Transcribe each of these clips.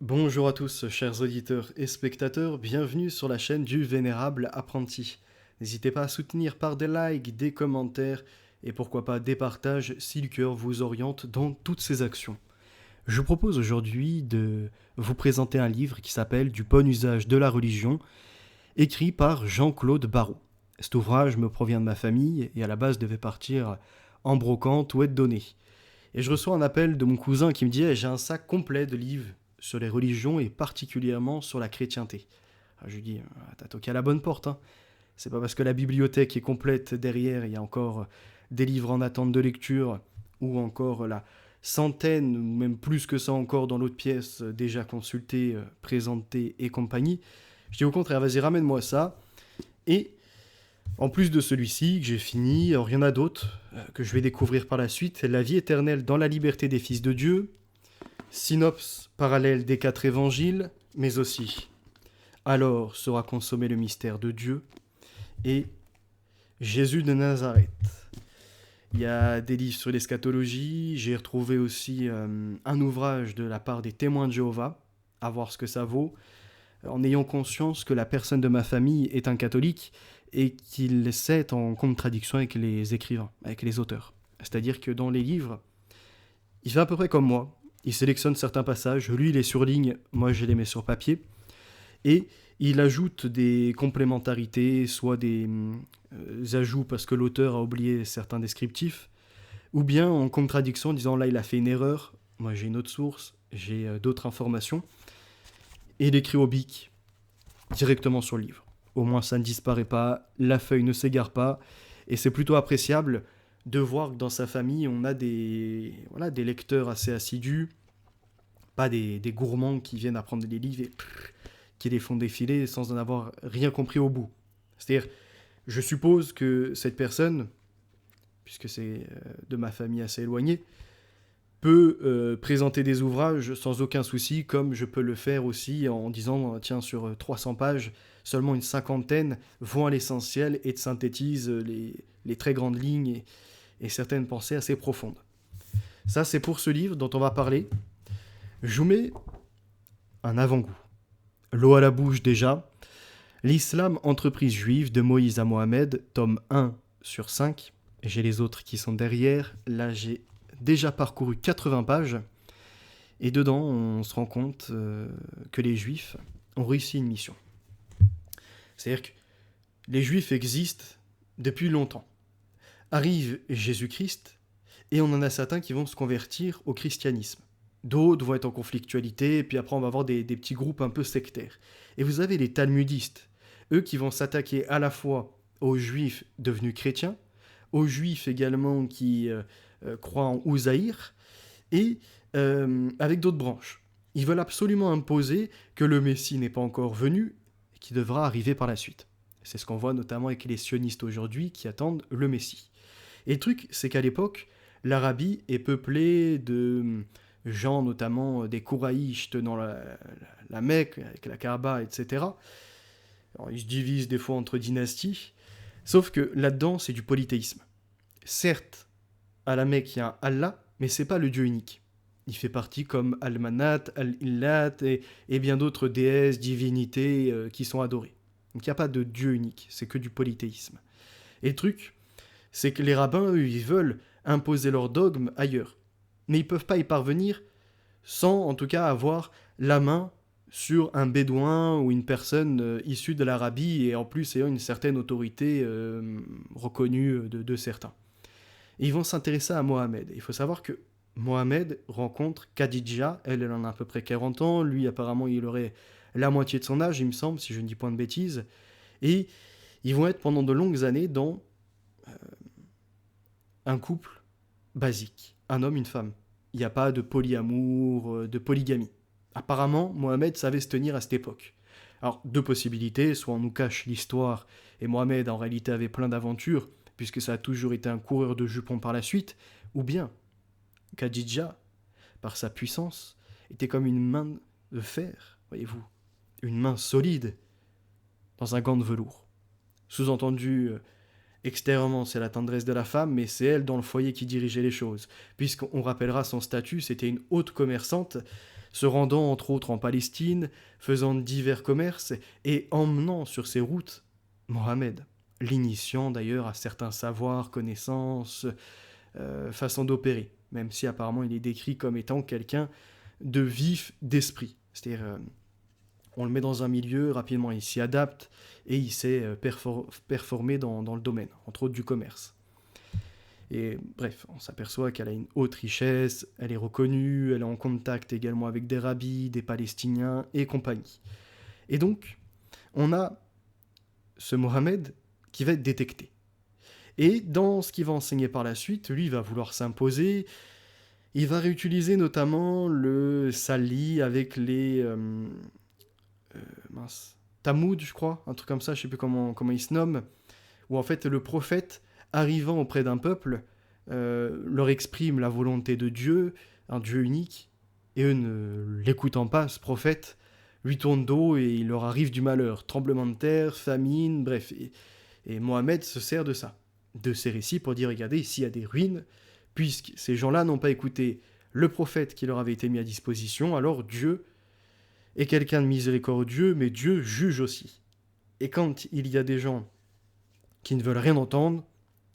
Bonjour à tous, chers auditeurs et spectateurs, bienvenue sur la chaîne du Vénérable Apprenti. N'hésitez pas à soutenir par des likes, des commentaires et pourquoi pas des partages si le cœur vous oriente dans toutes ces actions. Je vous propose aujourd'hui de vous présenter un livre qui s'appelle Du bon usage de la religion, écrit par Jean-Claude Barrault. Cet ouvrage me provient de ma famille et à la base devait partir en brocante ou être donné. Et je reçois un appel de mon cousin qui me dit J'ai un sac complet de livres sur les religions et particulièrement sur la chrétienté. Alors je lui dis T'as toqué à la bonne porte, hein. C'est pas parce que la bibliothèque est complète derrière, il y a encore des livres en attente de lecture, ou encore la centaine, ou même plus que ça encore dans l'autre pièce, déjà consultée, présentée et compagnie. Je dis au contraire, vas-y, ramène-moi ça. Et en plus de celui-ci, que j'ai fini, alors il y en a d'autres que je vais découvrir par la suite. La vie éternelle dans la liberté des fils de Dieu, synopsis parallèle des 4 évangiles, mais aussi alors sera consommé le mystère de Dieu et Jésus de Nazareth. Il y a des livres sur l'eschatologie, j'ai retrouvé aussi un ouvrage de la part des témoins de Jéhovah, à voir ce que ça vaut, en ayant conscience que la personne de ma famille est un catholique et qu'il est en contradiction avec les écrivains, avec les auteurs. C'est-à-dire que dans les livres, il fait à peu près comme moi. Il sélectionne certains passages, lui il les surligne, moi je les mets sur papier, et il ajoute des complémentarités, soit des ajouts parce que l'auteur a oublié certains descriptifs, ou bien en contradiction, en disant là il a fait une erreur, moi j'ai une autre source, j'ai d'autres informations, et il écrit au bic directement sur le livre. Au moins ça ne disparaît pas, la feuille ne s'égare pas, et c'est plutôt appréciable de voir que dans sa famille, on a des lecteurs assez assidus, pas des gourmands qui viennent apprendre des livres et qui les font défiler sans en avoir rien compris au bout. C'est-à-dire, je suppose que cette personne, puisque c'est de ma famille assez éloignée, peut présenter des ouvrages sans aucun souci, comme je peux le faire aussi en disant, tiens, sur 300 pages, seulement une cinquantaine vont à l'essentiel et te synthétisent les très grandes lignes et certaines pensées assez profondes. Ça, c'est pour ce livre dont on va parler. Je vous mets un avant-goût. L'eau à la bouche déjà. L'islam, entreprise juive de Moïse à Mohamed, tome 1 sur 5. J'ai les autres qui sont derrière. Là, j'ai déjà parcouru 80 pages. Et dedans, on se rend compte que les juifs ont réussi une mission. C'est-à-dire que les juifs existent depuis longtemps. Arrive Jésus-Christ, et on en a certains qui vont se convertir au christianisme. D'autres vont être en conflictualité, et puis après on va avoir des petits groupes un peu sectaires. Et vous avez les talmudistes, eux qui vont s'attaquer à la fois aux juifs devenus chrétiens, aux juifs également qui croient en Ouzaïr, et avec d'autres branches. Ils veulent absolument imposer que le Messie n'est pas encore venu, et qu'il devra arriver par la suite. C'est ce qu'on voit notamment avec les sionistes aujourd'hui qui attendent le Messie. Et le truc, c'est qu'à l'époque, l'Arabie est peuplée de gens, notamment des Kouraïches dans la Mecque, avec la Kaaba, etc. Alors, ils se divisent des fois entre dynasties, sauf que là-dedans, c'est du polythéisme. Certes, à la Mecque, il y a un Allah, mais c'est pas le Dieu unique. Il fait partie comme Al-Manat, Al-Illat et bien d'autres déesses, divinités qui sont adorées. Donc il n'y a pas de Dieu unique, c'est que du polythéisme. Et le truc, c'est que les rabbins, eux, ils veulent imposer leur dogme ailleurs. Mais ils ne peuvent pas y parvenir sans, en tout cas, avoir la main sur un bédouin ou une personne issue de l'Arabie et en plus ayant une certaine autorité reconnue de certains. Et ils vont s'intéresser à Mohamed. Il faut savoir que Mohamed rencontre Khadija, elle en a à peu près 40 ans, lui apparemment il aurait la moitié de son âge, il me semble, si je ne dis pas de bêtises. Et ils vont être pendant de longues années dans un couple basique, un homme, une femme. Il n'y a pas de polyamour, de polygamie. Apparemment, Mohamed savait se tenir à cette époque. Alors, deux possibilités, soit on nous cache l'histoire, et Mohamed en réalité avait plein d'aventures, puisque ça a toujours été un coureur de jupons par la suite, ou bien Khadija, par sa puissance, était comme une main de fer, voyez-vous, une main solide, dans un gant de velours. Sous-entendu, extérieurement, c'est la tendresse de la femme, mais c'est elle dans le foyer qui dirigeait les choses. Puisqu'on rappellera son statut, c'était une haute commerçante, se rendant entre autres en Palestine, faisant divers commerces et emmenant sur ses routes Mohammed, l'initiant d'ailleurs à certains savoirs, connaissances, façon d'opérer, même si apparemment il est décrit comme étant quelqu'un de vif d'esprit. C'est-à-dire, on le met dans un milieu, rapidement il s'y adapte et il sait performer dans le domaine, entre autres du commerce. Et bref, on s'aperçoit qu'elle a une haute richesse, elle est reconnue, elle est en contact également avec des rabbis, des Palestiniens et compagnie. Et donc, on a ce Mohammed qui va être détecté. Et dans ce qu'il va enseigner par la suite, lui, il va vouloir s'imposer. Il va réutiliser notamment le sali avec les... Tamoud, je crois, un truc comme ça, je sais plus comment il se nomme, où en fait le prophète, arrivant auprès d'un peuple, leur exprime la volonté de Dieu, un Dieu unique, et eux ne l'écoutant pas, ce prophète lui tourne dos et il leur arrive du malheur, tremblement de terre, famine, bref. Et Mohammed se sert de ça, de ces récits pour dire, regardez, ici il y a des ruines, puisque ces gens-là n'ont pas écouté le prophète qui leur avait été mis à disposition, alors Dieu est quelqu'un de miséricordieux, mais Dieu juge aussi. Et quand il y a des gens qui ne veulent rien entendre,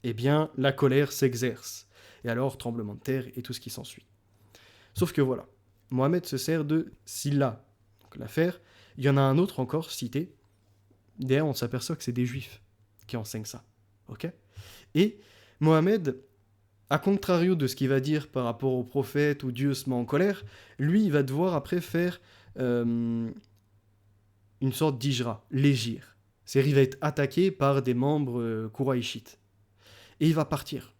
eh bien, la colère s'exerce. Et alors, tremblement de terre et tout ce qui s'ensuit. Sauf que voilà, Mohammed se sert de Silla, donc l'affaire. Il y en a un autre encore cité. D'ailleurs, on s'aperçoit que c'est des juifs qui enseignent ça. Ok ? Et Mohammed, à contrario de ce qu'il va dire par rapport au prophète où Dieu se met en colère, lui, il va devoir après faire une sorte d'hijra, l'égir. C'est-à-dire qu'il va être attaqué par des membres kouraïchites. Et il va partir.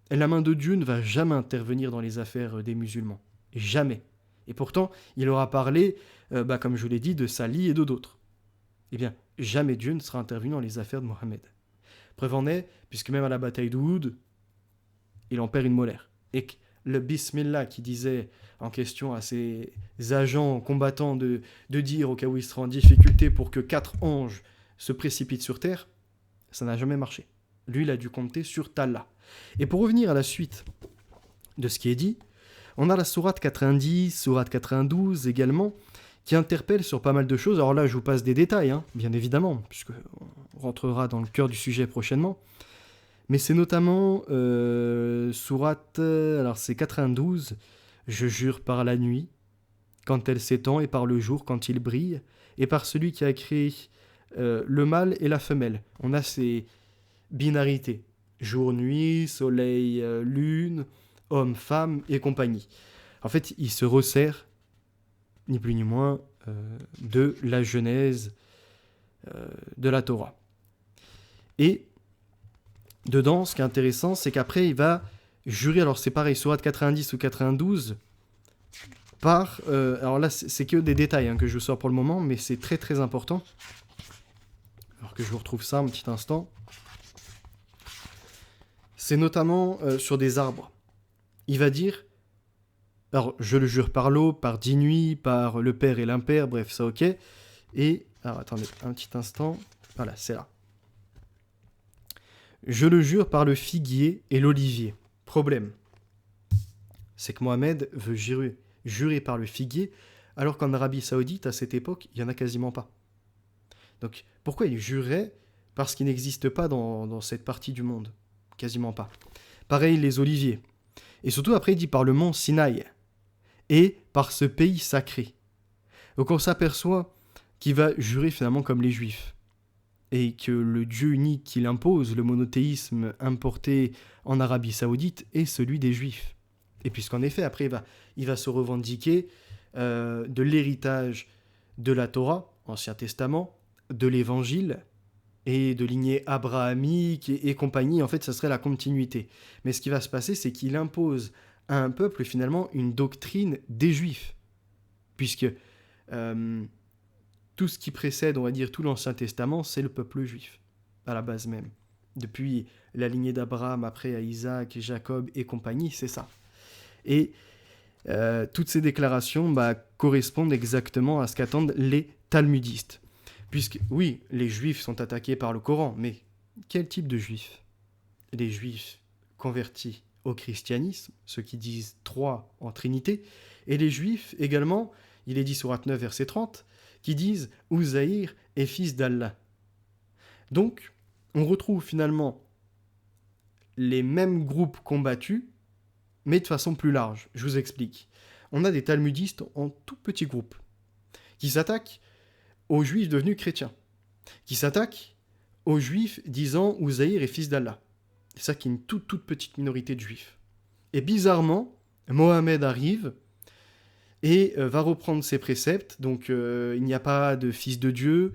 Et la main de Dieu ne va jamais intervenir dans les affaires des musulmans. Jamais. Et pourtant, il aura parlé, comme je vous l'ai dit, de Sali et de d'autres. Eh bien, jamais Dieu ne sera intervenu dans les affaires de Mohammed. Preuve en est, puisque même à la bataille d'Oud, il en perd une molaire. Et que le Bismillah qui disait en question à ses agents combattants de dire au cas où il sera en difficulté pour que 4 anges se précipitent sur terre, ça n'a jamais marché. Lui, il a dû compter sur Tallah. Et pour revenir à la suite de ce qui est dit, on a la sourate 90, sourate 92 également, qui interpelle sur pas mal de choses. Alors là, je vous passe des détails, bien évidemment, puisqu'on rentrera dans le cœur du sujet prochainement. Mais c'est notamment sourate, alors c'est 92, je jure par la nuit, quand elle s'étend, et par le jour, quand il brille, et par celui qui a créé le mâle et la femelle. On a ces binarités, jour-nuit, soleil, lune, homme, femme et compagnie. En fait, il se resserre, ni plus ni moins, de la genèse de la Torah. Et dedans, ce qui est intéressant, c'est qu'après, il va jurer, alors c'est pareil, sourate 90 ou 92, alors là, c'est que des détails que je vous sors pour le moment, mais c'est très très important. Alors que je vous retrouve ça un petit instant. C'est notamment sur des arbres. Il va dire, alors je le jure par l'eau, par 10 nuits, par le père et l'impère, bref, ça ok. Et, alors attendez un petit instant, voilà, c'est là. Je le jure par le figuier et l'olivier. Problème, c'est que Mohammed veut jurer par le figuier, alors qu'en Arabie Saoudite, à cette époque, il n'y en a quasiment pas. Donc, pourquoi il jurait? Parce qu'il n'existe pas dans cette partie du monde. Quasiment pas. Pareil, les oliviers. Et surtout, après, il dit par le mont Sinaï. Et par ce pays sacré. Donc, on s'aperçoit qu'il va jurer finalement comme les Juifs. Et que le Dieu unique qu'il impose, le monothéisme importé en Arabie Saoudite, est celui des Juifs. Et puisqu'en effet, après, il va se revendiquer de l'héritage de la Torah, Ancien Testament, de l'Évangile, et de lignée abrahamique et compagnie. En fait, ça serait la continuité. Mais ce qui va se passer, c'est qu'il impose à un peuple, finalement, une doctrine des Juifs. Puisque tout ce qui précède, on va dire, tout l'Ancien Testament, c'est le peuple juif, à la base même. Depuis la lignée d'Abraham, après à Isaac, Jacob et compagnie, c'est ça. Et toutes ces déclarations correspondent exactement à ce qu'attendent les talmudistes. Puisque, oui, les juifs sont attaqués par le Coran, mais quel type de juifs? Les juifs convertis au christianisme, ceux qui disent 3 en Trinité, et les juifs également Il est dit sourate 9, verset 30, qui disent « Uzaïr est fils d'Allah ». Donc, on retrouve finalement les mêmes groupes combattus, mais de façon plus large. Je vous explique. On a des talmudistes en tout petits groupes, qui s'attaquent aux juifs devenus chrétiens, qui s'attaquent aux juifs disant « Uzaïr est fils d'Allah ». C'est ça qui est une toute petite minorité de juifs. Et bizarrement, Mohammed arrive et va reprendre ses préceptes. Donc, il n'y a pas de fils de Dieu.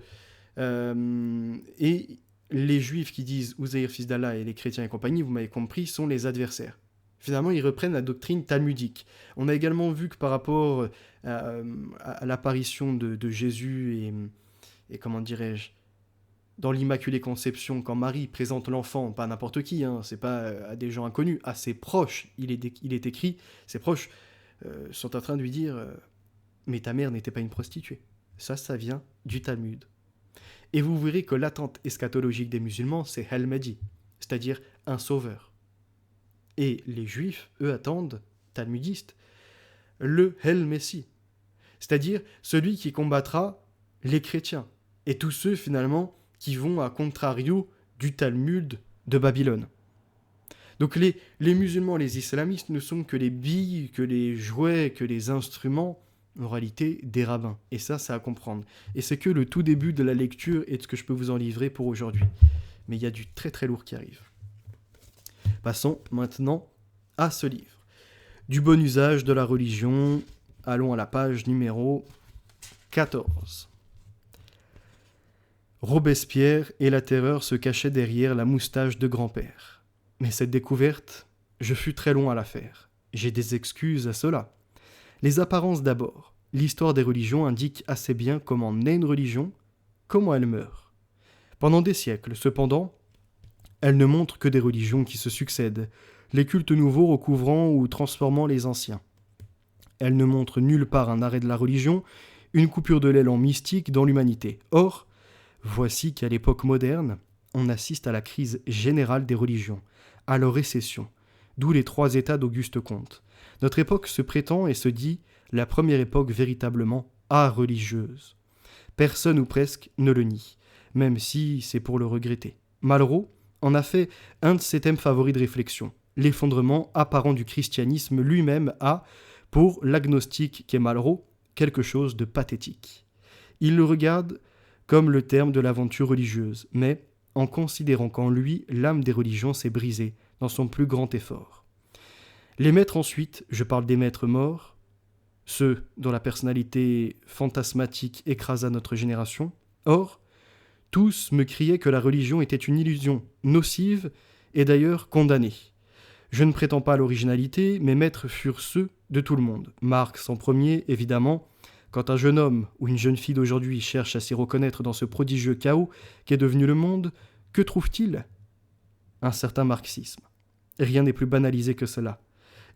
Et les juifs qui disent Uzaïr, fils d'Allah, et les chrétiens et compagnie, vous m'avez compris, sont les adversaires. Finalement, ils reprennent la doctrine talmudique. On a également vu que par rapport à l'apparition de Jésus et comment dirais-je, dans l'Immaculée Conception, quand Marie présente l'enfant, pas à n'importe qui, c'est pas à des gens inconnus, à ses proches, il est écrit, ses proches sont en train de lui dire mais ta mère n'était pas une prostituée. Ça vient du Talmud. Et vous verrez que l'attente eschatologique des musulmans, c'est Hel Mahdi, c'est-à-dire un sauveur. Et les juifs, eux, attendent, talmudistes, le Hel Messie, c'est-à-dire celui qui combattra les chrétiens, et tous ceux, finalement, qui vont à contrario du Talmud de Babylone. Donc les musulmans, les islamistes ne sont que les billes, que les jouets, que les instruments, en réalité, des rabbins. Et ça, c'est à comprendre. Et c'est que le tout début de la lecture et de ce que je peux vous en livrer pour aujourd'hui. Mais il y a du très très lourd qui arrive. Passons maintenant à ce livre. Du bon usage de la religion, allons à la page numéro 14. Robespierre et la terreur se cachaient derrière la moustache de grand-père. Mais cette découverte, je fus très long à la faire. J'ai des excuses à cela. Les apparences d'abord. L'histoire des religions indique assez bien comment naît une religion, comment elle meurt. Pendant des siècles, cependant, elle ne montre que des religions qui se succèdent, les cultes nouveaux recouvrant ou transformant les anciens. Elle ne montre nulle part un arrêt de la religion, une coupure de l'élan mystique dans l'humanité. Or, voici qu'à l'époque moderne, on assiste à la crise générale des religions, à leur récession, d'où les 3 états d'Auguste Comte. Notre époque se prétend et se dit la première époque véritablement religieuse. Personne ou presque ne le nie, même si c'est pour le regretter. Malraux en a fait un de ses thèmes favoris de réflexion. L'effondrement apparent du christianisme lui-même a, pour l'agnostique qu'est Malraux, quelque chose de pathétique. Il le regarde comme le terme de l'aventure religieuse, mais en considérant qu'en lui, l'âme des religions s'est brisée dans son plus grand effort. Les maîtres ensuite, je parle des maîtres morts, ceux dont la personnalité fantasmatique écrasa notre génération. Or, tous me criaient que la religion était une illusion nocive et d'ailleurs condamnée. Je ne prétends pas à l'originalité, mes maîtres furent ceux de tout le monde. Marx en premier, évidemment. Quand un jeune homme ou une jeune fille d'aujourd'hui cherche à s'y reconnaître dans ce prodigieux chaos qu'est devenu le monde, que trouve-t-il ? Un certain marxisme. Rien n'est plus banalisé que cela.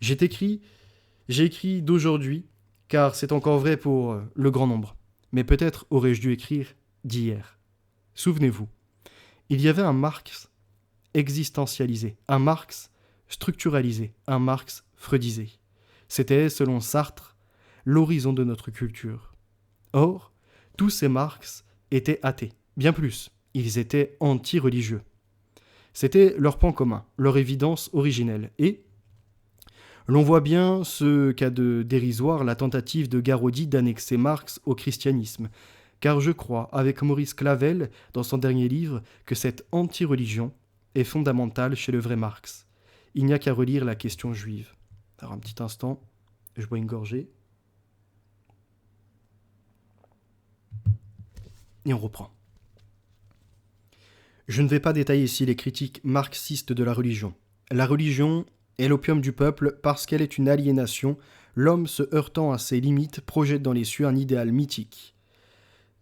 J'ai écrit d'aujourd'hui, car c'est encore vrai pour le grand nombre. Mais peut-être aurais-je dû écrire d'hier. Souvenez-vous, il y avait un Marx existentialisé, un Marx structuralisé, un Marx freudisé. C'était, selon Sartre, l'horizon de notre culture. Or, tous ces Marx étaient athées. Bien plus, ils étaient anti-religieux. C'était leur point commun, leur évidence originelle. Et l'on voit bien ce qu'a de dérisoire la tentative de Garaudy d'annexer Marx au christianisme. Car je crois, avec Maurice Clavel, dans son dernier livre, que cette anti-religion est fondamentale chez le vrai Marx. Il n'y a qu'à relire la question juive. Alors un petit instant, je bois une gorgée. Et on reprend. Je ne vais pas détailler ici les critiques marxistes de la religion. La religion est l'opium du peuple parce qu'elle est une aliénation. L'homme, se heurtant à ses limites, projette dans les cieux un idéal mythique.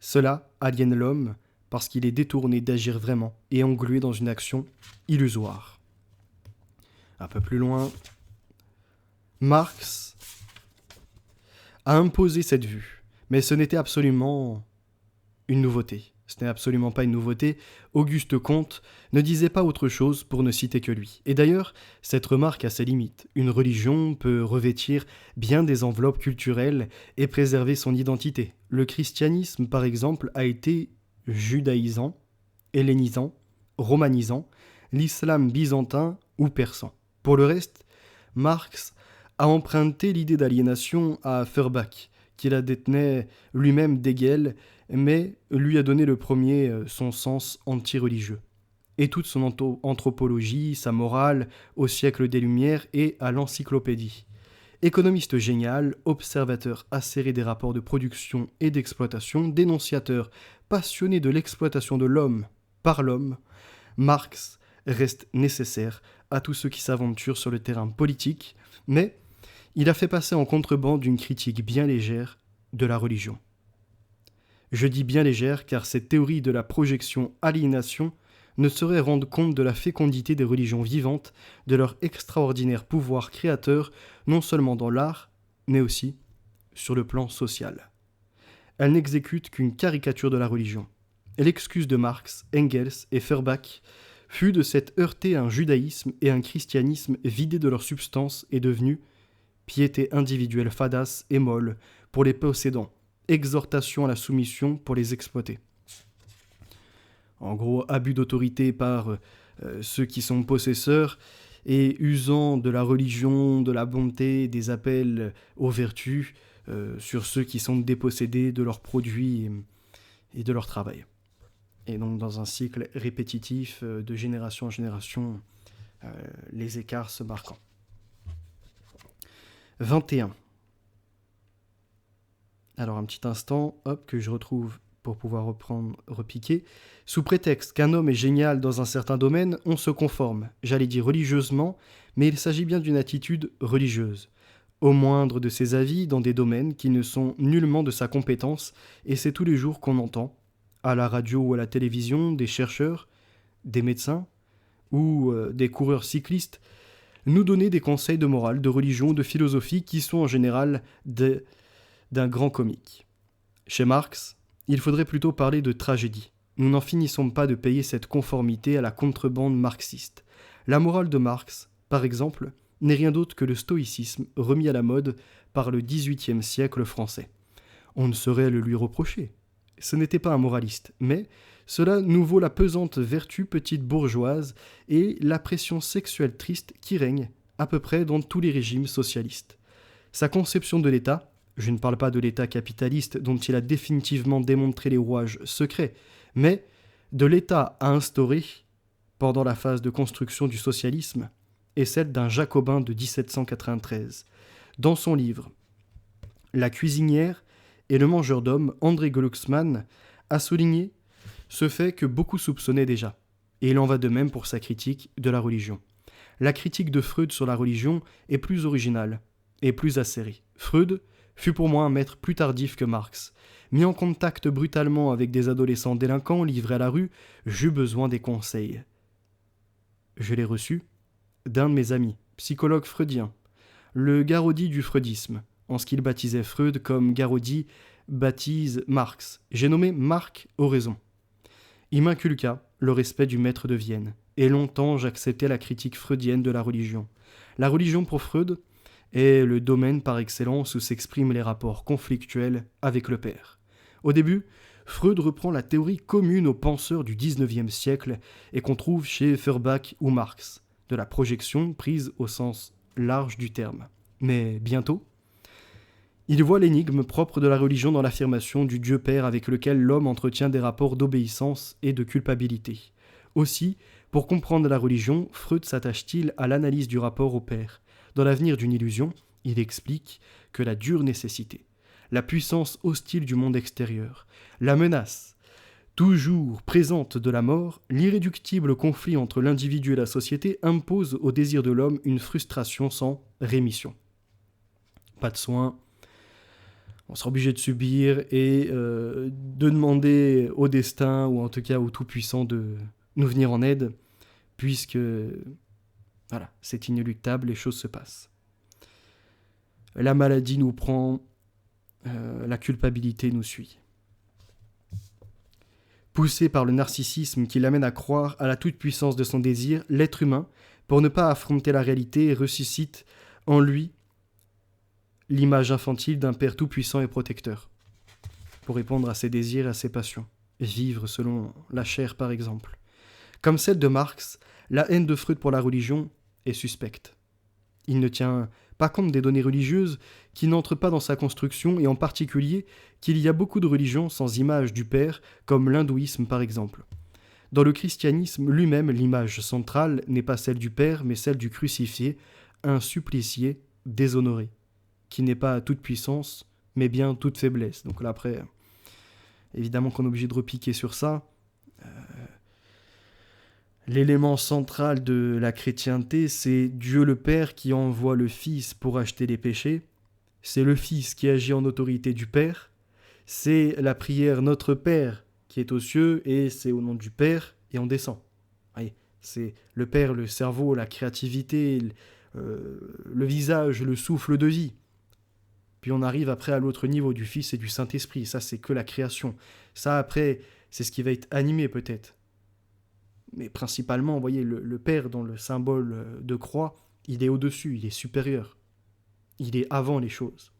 Cela aliène l'homme parce qu'il est détourné d'agir vraiment et englué dans une action illusoire. Un peu plus loin, Marx a imposé cette vue, mais ce n'était absolument une nouveauté. Ce n'est absolument pas une nouveauté, Auguste Comte ne disait pas autre chose pour ne citer que lui. Et d'ailleurs, cette remarque a ses limites. Une religion peut revêtir bien des enveloppes culturelles et préserver son identité. Le christianisme, par exemple, a été judaïsant, hellénisant, romanisant, l'islam byzantin ou persan. Pour le reste, Marx a emprunté l'idée d'aliénation à Feuerbach, qui la détenait lui-même d'Hegel, mais lui a donné le premier son sens anti-religieux. Et toute son anthropologie, sa morale, au siècle des Lumières et à l'encyclopédie. Économiste génial, observateur acéré des rapports de production et d'exploitation, dénonciateur passionné de l'exploitation de l'homme par l'homme, Marx reste nécessaire à tous ceux qui s'aventurent sur le terrain politique, mais il a fait passer en contrebande une critique bien légère de la religion. Je dis bien légère car cette théorie de la projection-aliénation ne saurait rendre compte de la fécondité des religions vivantes, de leur extraordinaire pouvoir créateur, non seulement dans l'art, mais aussi sur le plan social. Elle n'exécute qu'une caricature de la religion. Et l'excuse de Marx, Engels et Feuerbach fut de s'être heurté à un judaïsme et un christianisme vidés de leur substance et devenus piété individuelle fadasse et molle pour les possédants, exhortation à la soumission pour les exploiter. En gros, abus d'autorité par ceux qui sont possesseurs et usant de la religion, de la bonté, des appels aux vertus sur ceux qui sont dépossédés de leurs produits et de leur travail. Et donc dans un cycle répétitif de génération en génération, les écarts se marquant. 21. Alors un petit instant, hop, que je retrouve pour pouvoir repiquer. Sous prétexte qu'un homme est génial dans un certain domaine, on se conforme, j'allais dire religieusement, mais il s'agit bien d'une attitude religieuse. Au moindre de ses avis dans des domaines qui ne sont nullement de sa compétence, et c'est tous les jours qu'on entend, à la radio ou à la télévision, des chercheurs, des médecins ou des coureurs cyclistes, nous donner des conseils de morale, de religion, de philosophie qui sont en général d'un grand comique. Chez Marx, il faudrait plutôt parler de tragédie. Nous n'en finissons pas de payer cette conformité à la contrebande marxiste. La morale de Marx, par exemple, n'est rien d'autre que le stoïcisme remis à la mode par le XVIIIe siècle français. On ne saurait le lui reprocher. Ce n'était pas un moraliste, mais cela nous vaut la pesante vertu petite bourgeoise et la pression sexuelle triste qui règne à peu près dans tous les régimes socialistes. Sa conception de l'État, je ne parle pas de l'État capitaliste dont il a définitivement démontré les rouages secrets, mais de l'État à instaurer pendant la phase de construction du socialisme, est celle d'un jacobin de 1793. Dans son livre « La cuisinière et le mangeur d'hommes », André Glucksmann a souligné ce fait que beaucoup soupçonnaient déjà, et il en va de même pour sa critique de la religion. La critique de Freud sur la religion est plus originale et plus acérée. Freud fut pour moi un maître plus tardif que Marx. Mis en contact brutalement avec des adolescents délinquants livrés à la rue, j'eus besoin des conseils. Je l'ai reçu d'un de mes amis, psychologue freudien, le Garaudy du freudisme, en ce qu'il baptisait Freud comme Garaudy baptise Marx. J'ai nommé Marc Oraison. Il m'inculqua le respect du maître de Vienne, et longtemps j'acceptais la critique freudienne de la religion. La religion pour Freud est le domaine par excellence où s'expriment les rapports conflictuels avec le père. Au début, Freud reprend la théorie commune aux penseurs du XIXe siècle et qu'on trouve chez Feuerbach ou Marx, de la projection prise au sens large du terme. Mais bientôt, il voit l'énigme propre de la religion dans l'affirmation du Dieu Père avec lequel l'homme entretient des rapports d'obéissance et de culpabilité. Aussi, pour comprendre la religion, Freud s'attache-t-il à l'analyse du rapport au Père. Dans l'avenir d'une illusion, il explique que la dure nécessité, la puissance hostile du monde extérieur, la menace toujours présente de la mort, l'irréductible conflit entre l'individu et la société impose au désir de l'homme une frustration sans rémission. Pas de soins, on sera obligé de subir et de demander au destin, ou en tout cas au Tout-Puissant, de nous venir en aide, puisque voilà, c'est inéluctable, les choses se passent. La maladie nous prend, la culpabilité nous suit. Poussé par le narcissisme qui l'amène à croire à la toute-puissance de son désir, l'être humain, pour ne pas affronter la réalité, ressuscite en lui l'image infantile d'un père tout-puissant et protecteur, pour répondre à ses désirs et à ses passions, et vivre selon la chair par exemple. Comme celle de Marx, la haine de Freud pour la religion est suspecte. Il ne tient pas compte des données religieuses qui n'entrent pas dans sa construction et en particulier qu'il y a beaucoup de religions sans image du Père, comme l'hindouisme par exemple. Dans le christianisme lui-même, l'image centrale n'est pas celle du Père, mais celle du crucifié, un supplicié déshonoré, qui n'est pas toute puissance, mais bien toute faiblesse. Donc là après, évidemment qu'on est obligé de repiquer sur ça. L'élément central de la chrétienté, c'est Dieu le Père qui envoie le Fils pour acheter les péchés. C'est le Fils qui agit en autorité du Père. C'est la prière Notre Père qui est aux cieux et c'est au nom du Père et on descend. Voyez, c'est le Père, le cerveau, la créativité, le visage, le souffle de vie. Puis on arrive après à l'autre niveau du Fils et du Saint-Esprit. Ça, c'est que la création. Ça, après, c'est ce qui va être animé peut-être. Mais principalement, vous voyez, le Père, dans le symbole de croix, il est au-dessus, il est supérieur. Il est avant les choses.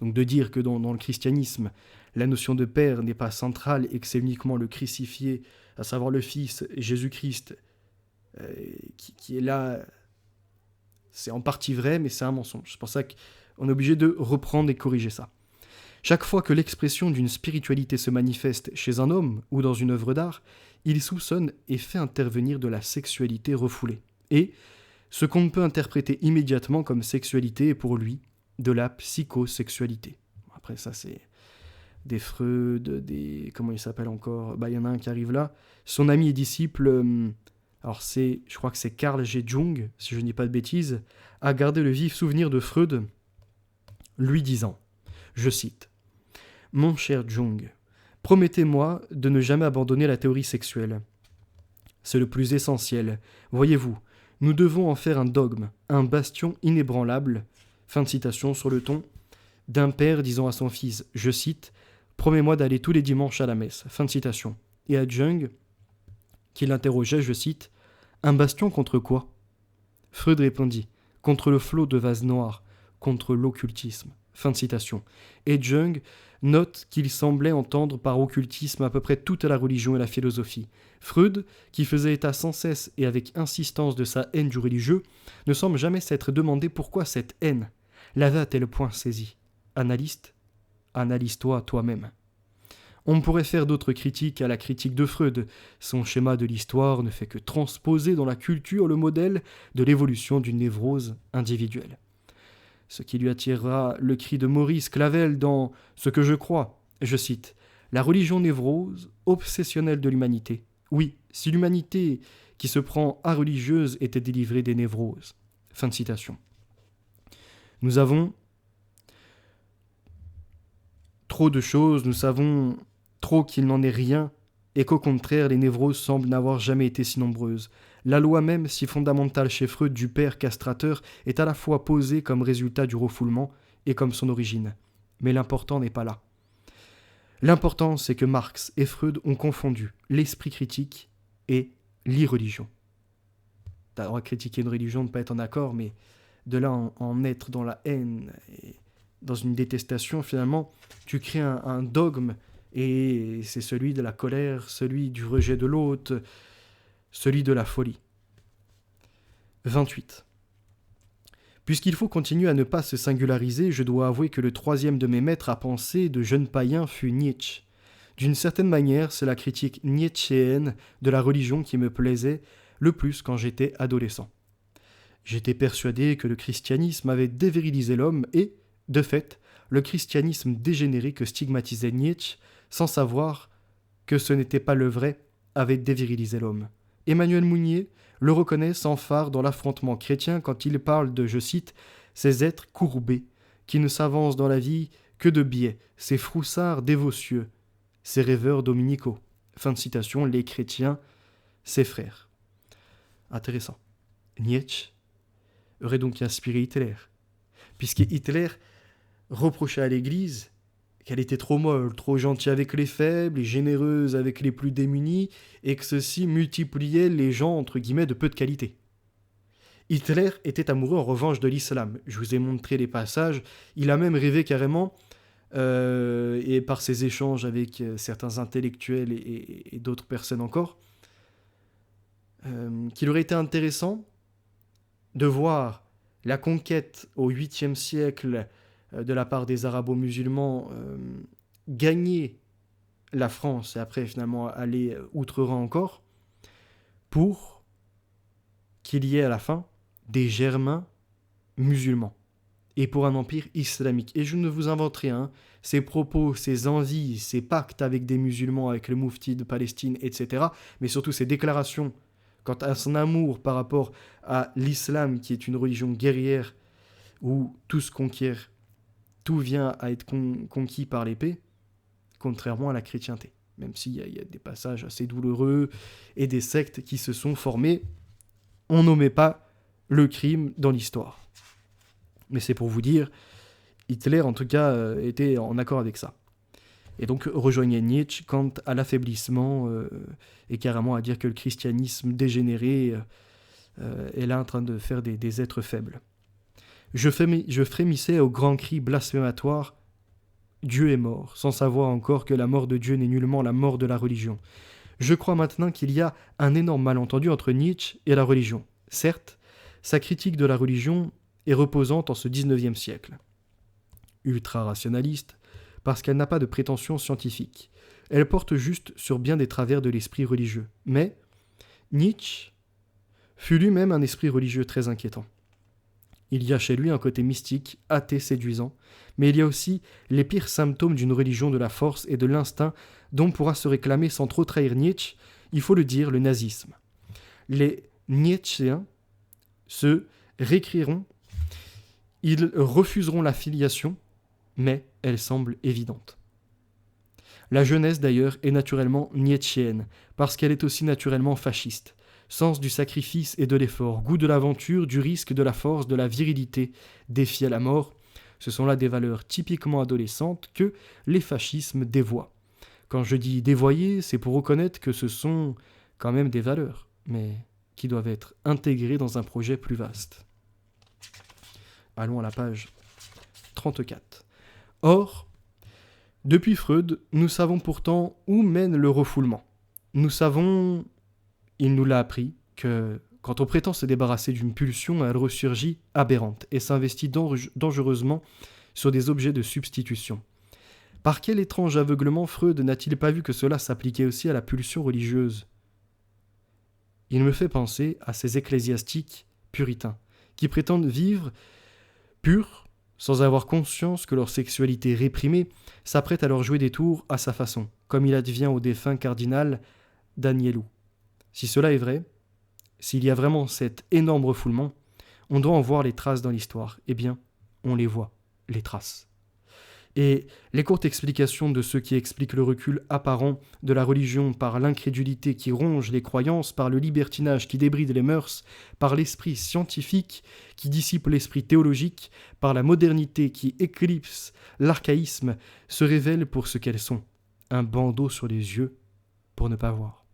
Donc de dire que dans le christianisme, la notion de Père n'est pas centrale et que c'est uniquement le crucifié, à savoir le Fils, Jésus-Christ, qui est là, c'est en partie vrai, mais c'est un mensonge. C'est pour ça qu'on est obligé de reprendre et corriger ça. Chaque fois que l'expression d'une spiritualité se manifeste chez un homme ou dans une œuvre d'art, il soupçonne et fait intervenir de la sexualité refoulée. Et ce qu'on ne peut interpréter immédiatement comme sexualité est pour lui de la psychosexualité. Après ça, c'est des Freud, des... Comment il s'appelle encore ? Il y en a un qui arrive là. Son ami et disciple, alors je crois que c'est Carl G. Jung, si je ne dis pas de bêtises, a gardé le vif souvenir de Freud, lui disant, je cite, « Mon cher Jung, promettez-moi de ne jamais abandonner la théorie sexuelle. C'est le plus essentiel. Voyez-vous, nous devons en faire un dogme, un bastion inébranlable. » Fin de citation sur le ton d'un père disant à son fils, je cite, « Promets-moi d'aller tous les dimanches à la messe. » Fin de citation. Et à Jung, qui l'interrogeait, je cite, « Un bastion contre quoi ?» Freud répondit, « Contre le flot de vases noirs, contre l'occultisme. » Fin de citation. Et Jung note qu'il semblait entendre par occultisme à peu près toute la religion et la philosophie. Freud, qui faisait état sans cesse et avec insistance de sa haine du religieux, ne semble jamais s'être demandé pourquoi cette haine l'avait à tel point saisi. Analyste, analyse-toi toi-même. On pourrait faire d'autres critiques à la critique de Freud. Son schéma de l'histoire ne fait que transposer dans la culture le modèle de l'évolution d'une névrose individuelle. Ce qui lui attirera le cri de Maurice Clavel dans « Ce que je crois », je cite, « La religion névrose, obsessionnelle de l'humanité. Oui, si l'humanité qui se prend à religieuse était délivrée des névroses. » Fin de citation. Nous avons trop de choses, nous savons trop qu'il n'en est rien, et qu'au contraire, les névroses semblent n'avoir jamais été si nombreuses. La loi même, si fondamentale chez Freud du père castrateur, est à la fois posée comme résultat du refoulement et comme son origine. Mais l'important n'est pas là. L'important, c'est que Marx et Freud ont confondu l'esprit critique et l'irreligion. T'as le droit de critiquer une religion, de ne pas être en accord, mais de là en être dans la haine et dans une détestation, finalement, tu crées un dogme, et c'est celui de la colère, celui du rejet de l'autre, celui de la folie. 28. Puisqu'il faut continuer à ne pas se singulariser, je dois avouer que le troisième de mes maîtres à penser de jeune païen fut Nietzsche. D'une certaine manière, c'est la critique nietzschéenne de la religion qui me plaisait le plus quand j'étais adolescent. J'étais persuadé que le christianisme avait dévirilisé l'homme et, de fait, le christianisme dégénéré que stigmatisait Nietzsche, sans savoir que ce n'était pas le vrai, avait dévirilisé l'homme. Emmanuel Mounier le reconnaît sans phare dans l'affrontement chrétien quand il parle de, je cite, « ces êtres courbés, qui ne s'avancent dans la vie que de biais, ces froussards dévotieux, ces rêveurs dominicaux. » Fin de citation, les chrétiens, ses frères. Intéressant. Nietzsche aurait donc inspiré Hitler, puisque Hitler reprochait à l'Église qu'elle était trop molle, trop gentille avec les faibles et généreuse avec les plus démunis, et que ceci multipliait les gens, entre guillemets, de peu de qualité. Hitler était amoureux en revanche de l'islam. Je vous ai montré les passages. Il a même rêvé carrément, et par ses échanges avec certains intellectuels et d'autres personnes encore, qu'il aurait été intéressant de voir la conquête au 8e siècle de la part des arabo-musulmans gagner la France et après finalement aller outre-Rhin encore, pour qu'il y ait à la fin des Germains musulmans et pour un empire islamique. Et je ne vous invente rien, ces propos, ces envies, ces pactes avec des musulmans, avec le moufti de Palestine, etc., mais surtout ces déclarations quant à son amour par rapport à l'islam, qui est une religion guerrière, où tout se conquiert, tout vient à être conquis par l'épée, contrairement à la chrétienté. Même s'il y a des passages assez douloureux et des sectes qui se sont formées, on n'omet pas le crime dans l'histoire. Mais c'est pour vous dire, Hitler en tout cas était en accord avec ça. Et donc rejoignait Nietzsche quant à l'affaiblissement et carrément à dire que le christianisme dégénéré est là en train de faire des êtres faibles. Je frémissais au grand cri blasphématoire « Dieu est mort », sans savoir encore que la mort de Dieu n'est nullement la mort de la religion. Je crois maintenant qu'il y a un énorme malentendu entre Nietzsche et la religion. Certes, sa critique de la religion est reposante en ce 19e siècle. Ultra-rationaliste, parce qu'elle n'a pas de prétention scientifique. Elle porte juste sur bien des travers de l'esprit religieux. Mais Nietzsche fut lui-même un esprit religieux très inquiétant. Il y a chez lui un côté mystique, athée, séduisant, mais il y a aussi les pires symptômes d'une religion de la force et de l'instinct dont pourra se réclamer sans trop trahir Nietzsche, il faut le dire, le nazisme. Les Nietzschéens se réécriront, ils refuseront la filiation, mais elle semble évidente. La jeunesse d'ailleurs est naturellement nietzschéenne, parce qu'elle est aussi naturellement fasciste. Sens du sacrifice et de l'effort, goût de l'aventure, du risque, de la force, de la virilité, défi à la mort, ce sont là des valeurs typiquement adolescentes que les fascismes dévoient. Quand je dis dévoyer, c'est pour reconnaître que ce sont quand même des valeurs, mais qui doivent être intégrées dans un projet plus vaste. Allons à la page 34. Or, depuis Freud, nous savons pourtant où mène le refoulement. Nous savons, il nous l'a appris, que quand on prétend se débarrasser d'une pulsion, elle ressurgit aberrante et s'investit dangereusement sur des objets de substitution. Par quel étrange aveuglement Freud n'a-t-il pas vu que cela s'appliquait aussi à la pulsion religieuse ? Il me fait penser à ces ecclésiastiques puritains qui prétendent vivre purs sans avoir conscience que leur sexualité réprimée s'apprête à leur jouer des tours à sa façon, comme il advient au défunt cardinal d'Agnello. Si cela est vrai, s'il y a vraiment cet énorme refoulement, on doit en voir les traces dans l'histoire. Eh bien, on les voit, les traces. Et les courtes explications de ceux qui expliquent le recul apparent de la religion par l'incrédulité qui ronge les croyances, par le libertinage qui débride les mœurs, par l'esprit scientifique qui dissipe l'esprit théologique, par la modernité qui éclipse l'archaïsme, se révèlent pour ce qu'elles sont, un bandeau sur les yeux pour ne pas voir.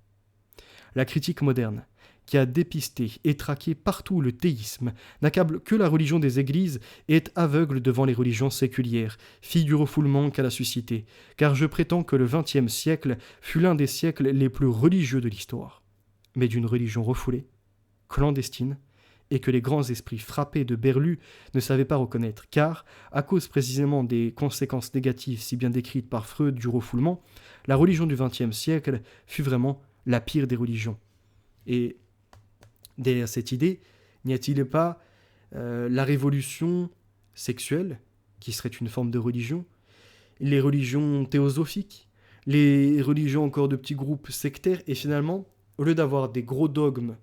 La critique moderne, qui a dépisté et traqué partout le théisme, n'accable que la religion des églises et est aveugle devant les religions séculières, fille du refoulement qu'elle a suscité, car je prétends que le XXe siècle fut l'un des siècles les plus religieux de l'histoire, mais d'une religion refoulée, clandestine, et que les grands esprits frappés de berlus ne savaient pas reconnaître, car, à cause précisément des conséquences négatives si bien décrites par Freud du refoulement, la religion du XXe siècle fut vraiment la pire des religions. Et derrière cette idée, n'y a-t-il pas la révolution sexuelle, qui serait une forme de religion, les religions théosophiques, les religions encore de petits groupes sectaires, et finalement, au lieu d'avoir des gros dogmes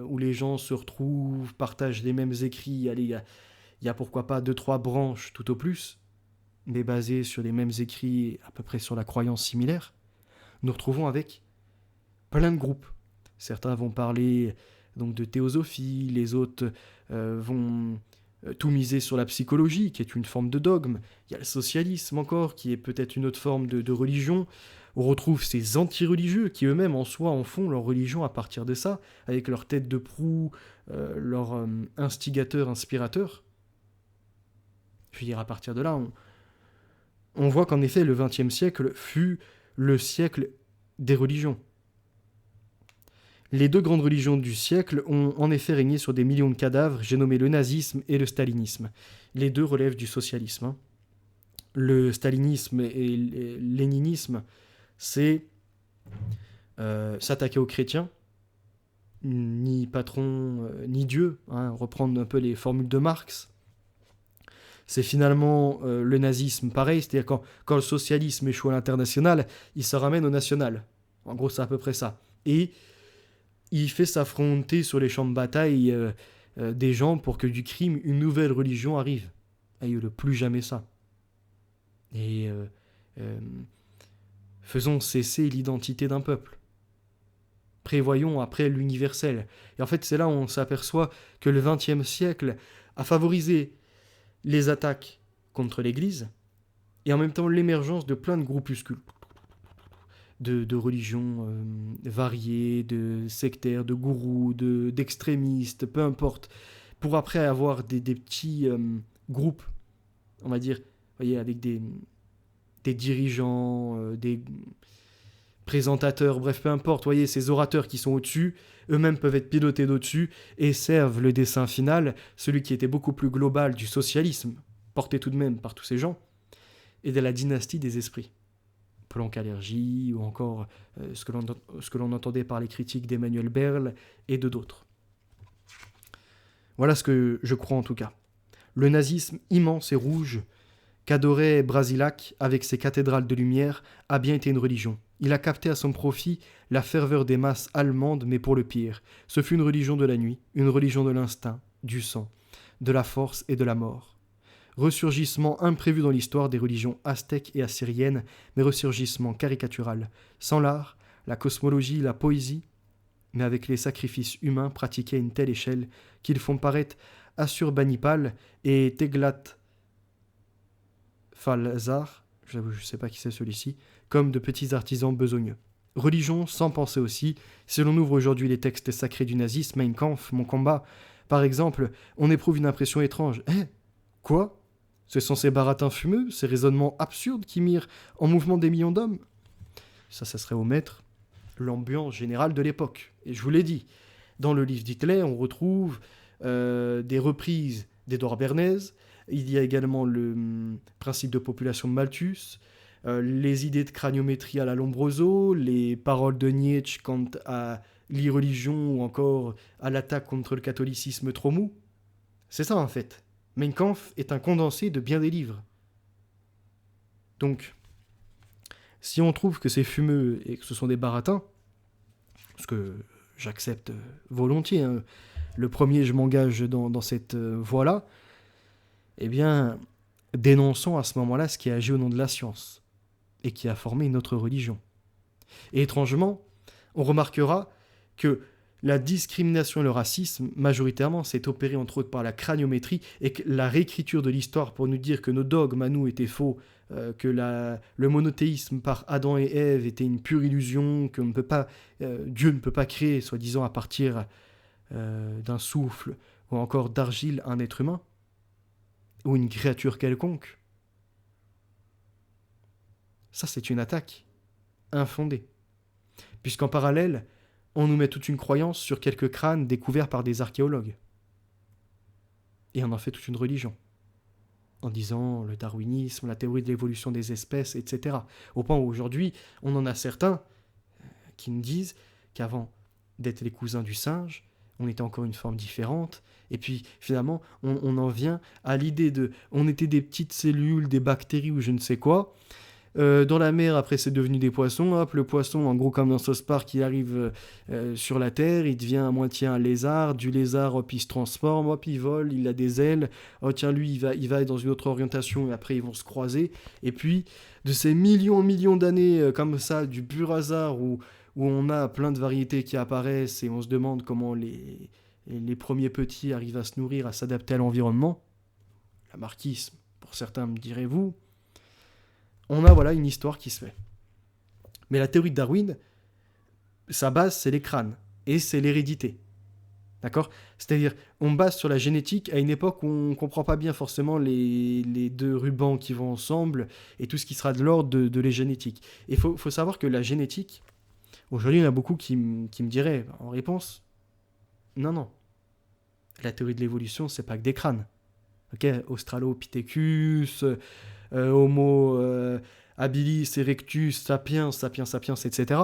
où les gens se retrouvent, partagent les mêmes écrits, allez, il y a pourquoi pas 2-3 branches tout au plus, mais basées sur les mêmes écrits, à peu près sur la croyance similaire, nous retrouvons avec plein de groupes. Certains vont parler donc de théosophie, les autres vont tout miser sur la psychologie, qui est une forme de dogme. Il y a le socialisme encore, qui est peut-être une autre forme de religion. On retrouve ces anti-religieux qui eux-mêmes en soi en font leur religion à partir de ça, avec leur tête de proue, leur instigateur, inspirateur. Je veux dire, à partir de là, on voit qu'en effet, le XXe siècle fut le siècle des religions. Les deux grandes religions du siècle ont en effet régné sur des millions de cadavres, j'ai nommé le nazisme et le stalinisme. Les deux relèvent du socialisme. Le stalinisme et le léninisme, c'est s'attaquer aux chrétiens, ni patron, ni Dieu, reprendre un peu les formules de Marx. C'est finalement le nazisme pareil, c'est-à-dire quand le socialisme échoue à l'international, il se ramène au national. En gros, c'est à peu près ça. Et il fait s'affronter sur les champs de bataille des gens pour que du crime, une nouvelle religion arrive. Et il ne plus jamais ça. Et faisons cesser l'identité d'un peuple. Prévoyons après l'universel. Et en fait, c'est là où on s'aperçoit que le XXe siècle a favorisé les attaques contre l'Église et en même temps l'émergence de plein de groupuscules, de religions variées, de sectaires, de gourous, d'extrémistes, peu importe, pour après avoir des petits groupes, on va dire, voyez, avec des dirigeants, des présentateurs, bref, peu importe, voyez, ces orateurs qui sont au-dessus, eux-mêmes peuvent être pilotés d'au-dessus et servent le dessein final, celui qui était beaucoup plus global du socialisme, porté tout de même par tous ces gens, et de la dynastie des esprits. Polanyi ou encore ce que l'on entendait par les critiques d'Emmanuel Berle et de d'autres. Voilà ce que je crois en tout cas. Le nazisme immense et rouge qu'adorait Brasilac avec ses cathédrales de lumière a bien été une religion. Il a capté à son profit la ferveur des masses allemandes, mais pour le pire. Ce fut une religion de la nuit, une religion de l'instinct, du sang, de la force et de la mort. Ressurgissement imprévu dans l'histoire des religions aztèques et assyriennes, mais ressurgissement caricatural, sans l'art, la cosmologie, la poésie, mais avec les sacrifices humains pratiqués à une telle échelle qu'ils font paraître Assurbanipal et Teglatphalzar, je ne sais pas qui c'est celui-ci, comme de petits artisans besogneux. Religion sans penser aussi, si l'on ouvre aujourd'hui les textes sacrés du nazisme, Mein Kampf, Mon combat, par exemple, on éprouve une impression étrange. Quoi ? Ce sont ces baratins fumeux, ces raisonnements absurdes qui mirent en mouvement des millions d'hommes ? Ça serait omettre l'ambiance générale de l'époque. Et je vous l'ai dit, dans le livre d'Hitler, on retrouve des reprises d'Édouard Bernays, il y a également le principe de population de Malthus, les idées de craniométrie à la Lombroso, les paroles de Nietzsche quant à l'irreligion ou encore à l'attaque contre le catholicisme trop mou. C'est ça en fait. Mein Kampf est un condensé de bien des livres. Donc, si on trouve que c'est fumeux et que ce sont des baratins, ce que j'accepte volontiers, le premier je m'engage dans cette voie-là, eh bien, dénonçons à ce moment-là ce qui a agi au nom de la science et qui a formé notre religion. Et étrangement, on remarquera que la discrimination et le racisme, majoritairement, s'est opéré entre autres par la craniométrie et que la réécriture de l'histoire pour nous dire que nos dogmes à nous étaient faux, que le monothéisme par Adam et Ève était une pure illusion, que Dieu ne peut pas créer, soi-disant, à partir d'un souffle ou encore d'argile un être humain ou une créature quelconque. Ça, c'est une attaque infondée. Puisqu'en parallèle, on nous met toute une croyance sur quelques crânes découverts par des archéologues. Et on en fait toute une religion. En disant le darwinisme, la théorie de l'évolution des espèces, etc. Au point où aujourd'hui, on en a certains qui nous disent qu'avant d'être les cousins du singe, on était encore une forme différente. Et puis finalement, on en vient à l'idée de... On était des petites cellules, des bactéries ou je ne sais quoi. Dans la mer, après, c'est devenu des poissons. Hop, le poisson, en gros, comme dans South Park, il arrive sur la Terre, il devient à moitié un lézard. Du lézard, hop, il se transforme, hop, il vole, il a des ailes. Oh, tiens, lui, il va dans une autre orientation, et après, ils vont se croiser. Et puis, de ces millions d'années, comme ça, du pur hasard, où on a plein de variétés qui apparaissent, et on se demande comment les premiers petits arrivent à se nourrir, à s'adapter à l'environnement, lamarckisme, pour certains me direz-vous, on a voilà une histoire qui se fait. Mais la théorie de Darwin, sa base, c'est les crânes, et c'est l'hérédité. D'accord ? C'est-à-dire, on base sur la génétique à une époque où on ne comprend pas bien forcément les deux rubans qui vont ensemble et tout ce qui sera de l'ordre de les génétiques. Et il faut savoir que la génétique, aujourd'hui, il y en a beaucoup qui me diraient, en réponse, non. La théorie de l'évolution, c'est pas que des crânes. Ok ? Australopithecus, Homo habilis, erectus, sapiens, etc.,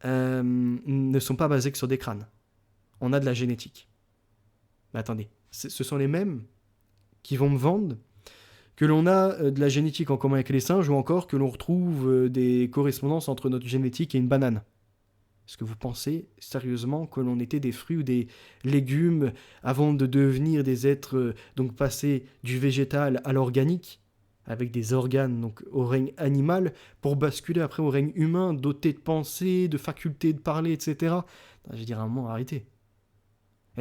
ne sont pas basés que sur des crânes. On a de la génétique. Mais attendez, ce sont les mêmes qui vont me vendre que l'on a de la génétique en commun avec les singes ou encore que l'on retrouve des correspondances entre notre génétique et une banane. Est-ce que vous pensez sérieusement que l'on était des fruits ou des légumes avant de devenir des êtres, donc passer du végétal à l'organique, avec des organes donc au règne animal, pour basculer après au règne humain, doté de pensée, de faculté de parler, etc. Je veux dire, à un moment, arrêtez.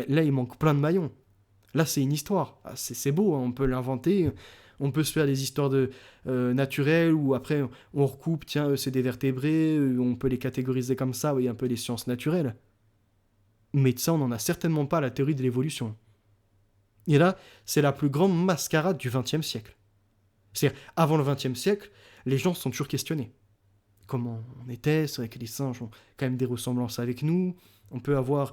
Là, il manque plein de maillons. Là, c'est une histoire. C'est beau, hein, on peut l'inventer. On peut se faire des histoires naturelles où après, on recoupe, tiens, c'est des vertébrés, on peut les catégoriser comme ça, oui, un peu les sciences naturelles. Mais de ça, on n'en a certainement pas la théorie de l'évolution. Et là, c'est la plus grande mascarade du XXe siècle. C'est-à-dire, avant le XXe siècle, les gens se sont toujours questionnés. Comment on était, c'est vrai que les singes ont quand même des ressemblances avec nous, on peut avoir